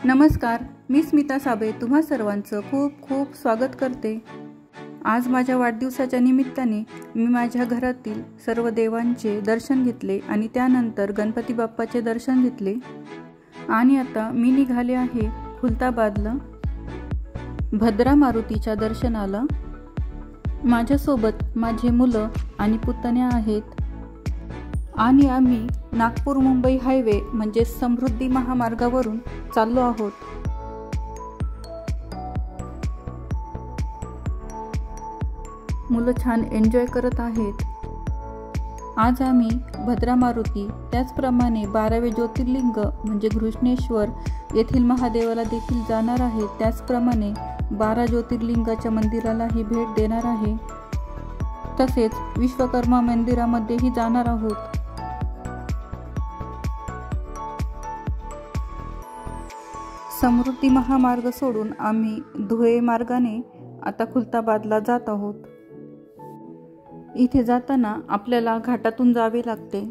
नमस्कार, मी स्मिता साबळे तुम्हा सर्वांचं खूप खूप स्वागत करते। आज माझ्या वाढदिवसाच्या निमित्ताने मी माझ्या घरातील सर्व देवांचे दर्शन घेतले आणि त्यानंतर गणपती बाप्पाचे दर्शन घेतले आणि आता मी निघाले आहे खुलताबादला भद्रा मारुतीच्या दर्शनाला। माझ्यासोबत माझे मुलं आणि पुतण्या आहेत आणि आम्ही नागपूर मुंबई हायवे म्हणजे समृद्धी महामार्गावरून चाललो आहोत। मुलं छान एन्जॉय करत आहेत। आज आम्ही भद्रा मारुती त्याचप्रमाणे 12वे ज्योतिर्लिंग म्हणजे घृष्णेश्वर येथील महादेवाला देखील जाणार आहे। त्याचप्रमाणे 12 ज्योतिर्लिंगाच्या मंदिरालाही भेट देणार आहे। तसेच विश्वकर्मा मंदिरामध्येही जाणार आहोत। समृद्धी महामार्ग सोडून आम्ही धुळे मार्गाने आता खुलताबादला जात आहोत। इथे जाताना आपल्याला घाटातून जावे लागते।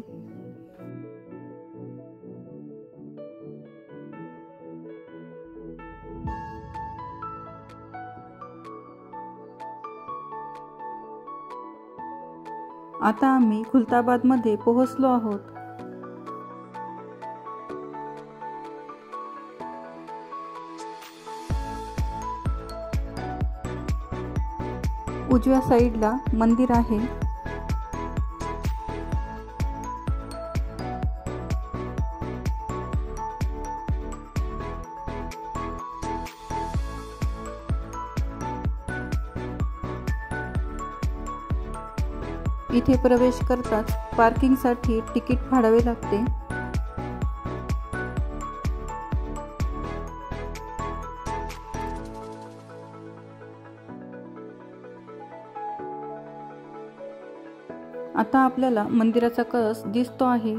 आता आम्ही खुलताबादमध्ये पोहोचलो आहोत। उजव्या साईडला मंदिर आहे। इथे प्रवेश करताच पार्किंगसाठी तिकीट फाडावे लागते। आता आपल्याला मंदिराचा कळस दिसतो आहे।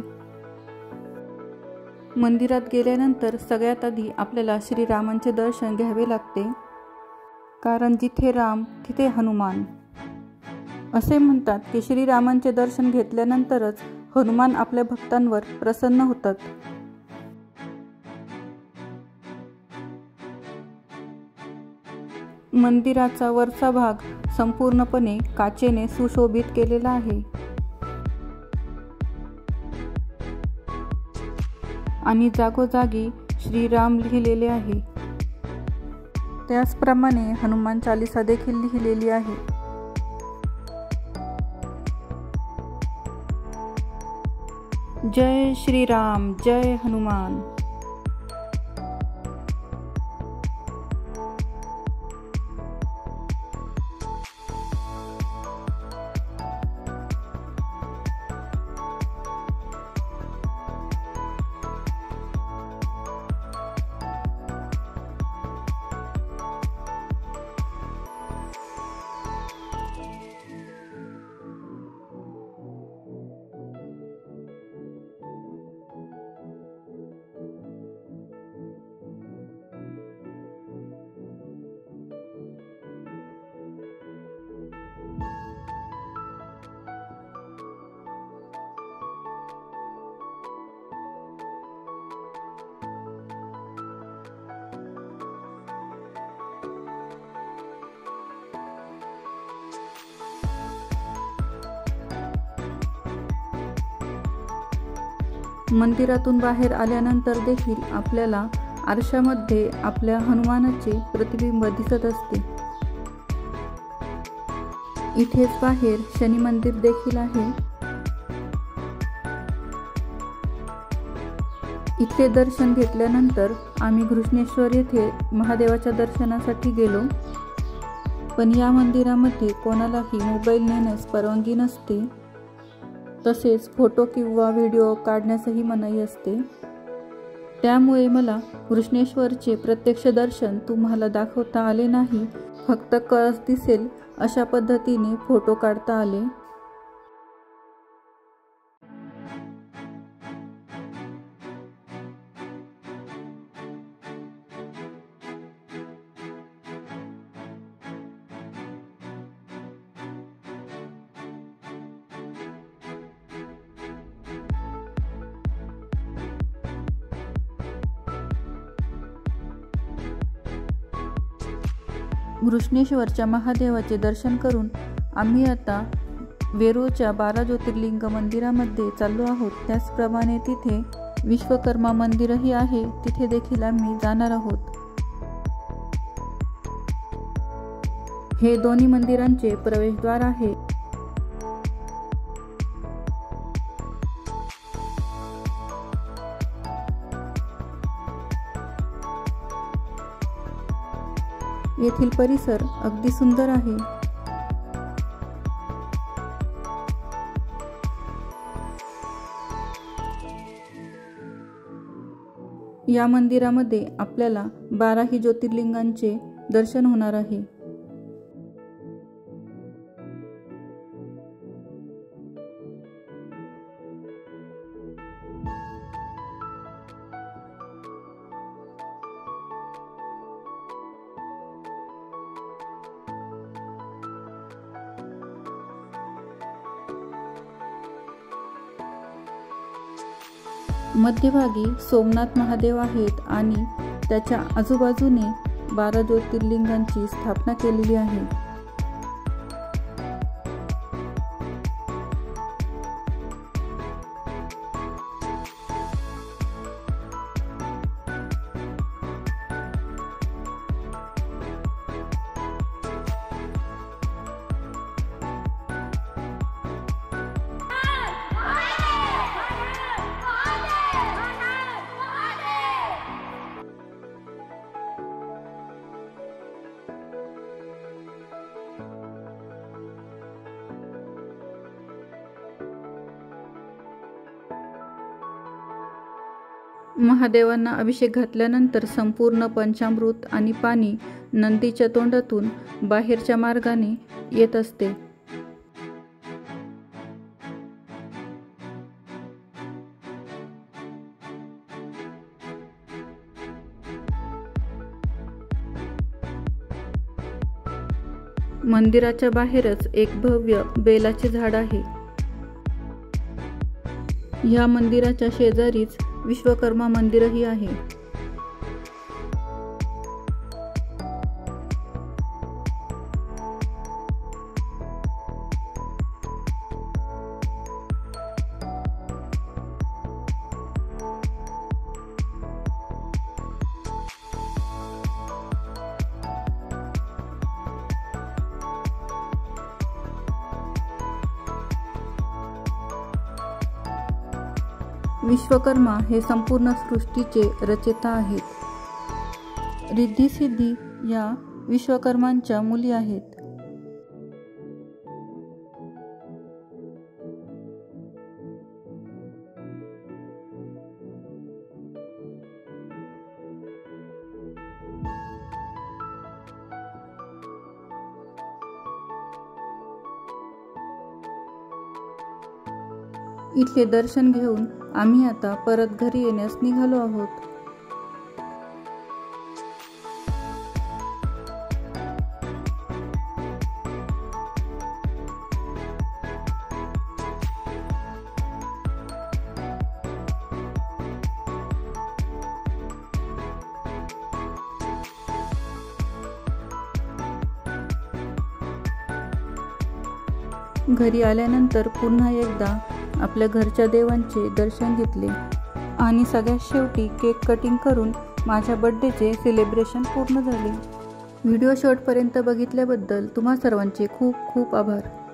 मंदिरात गेल्यानंतर सगळ्यात आधी आपल्याला श्रीरामांचे दर्शन घ्यावे लागते, कारण जिथे राम तिथे हनुमान असे म्हणतात की श्रीरामांचे दर्शन घेतल्यानंतरच हनुमान आपल्या भक्तांवर प्रसन्न होतात। मंदिराचा वरचा भाग संपूर्णपणे काचेने सुशोभित केलेला आहे आणि जागोजागी श्रीराम लिहिलेले आहे। त्याचप्रमाणे हनुमान चालीसा देखील लिहिलेली आहे। जय श्रीराम जय हनुमान। मंदिरातून बाहेर आल्यानंतर देखील आपल्याला आरशामध्ये आपल्या हनुमानाचे प्रतिबिंब दिसत असते। इथेच बाहेर शनी मंदिर देखील आहे। इथे दर्शन घेतल्यानंतर आम्ही घृष्णेश्वर येथे महादेवाच्या दर्शनासाठी गेलो, पण या मंदिरामध्ये कोणालाही मोबाईल नेण्यास परवानगी नसते। तसेच फोटो किंवा व्हिडिओ काढण्यासही मनाई असते। त्यामुळे मला घृष्णेश्वरचे प्रत्यक्ष दर्शन तुम्हाला दाखवता आले नाही, फक्त कळस दिसेल अशा पद्धतीने फोटो काढता आले। घृष्णेश्वरच्या महादेवाचे दर्शन करून आम्ही आता वेरूळच्या 12 ज्योतिर्लिंग मंदिरामध्ये चाललो आहोत। त्याचप्रमाणे तिथे विश्वकर्मा मंदिरही आहे, तिथे देखील आम्ही जाणार आहोत। हे दोन्ही मंदिरांचे प्रवेशद्वार आहे। येथील परिसर अगदी सुंदर आहे। या मंदिरामध्ये आपल्याला 12ही ज्योतिर्लिंगांचे दर्शन होणार आहे। मध्यभागी सोमनाथ महादेव आहेत आणि त्याच्या आजूबाजूने 12 ज्योतिर्लिंगांची स्थापना केलेली आहे। महादेवांना अभिषेक घातल्यानंतर संपूर्ण पंचामृत आणि पाणी नंदीच्या तोंडातून बाहेरच्या मार्गाने येत असते। मंदिराच्या बाहेरच एक भव्य बेलाचे झाड आहे। या मंदिराच्या शेजारीच विश्वकर्मा मंदिरही आहे। विश्वकर्मा हे संपूर्ण सृष्टीचे रचयिता आहेत। रिद्धी सिद्धी या विश्वकर्मांच्या मुली आहेत। इथले दर्शन घेऊन आम्ही आता परत घरी येण्यास निघालो आहोत। घरी आल्यानंतर पुन्हा एकदा आपल्या घरच्या देवांचे दर्शन घेतले आणि सगळ्यात शेवटी केक कटिंग करून माझ्या बर्थडेचे सेलिब्रेशन पूर्ण झाले। व्हिडिओ शेवटपर्यंत बघितल्याबद्दल तुम्हा सर्वांचे खूप खूप आभार।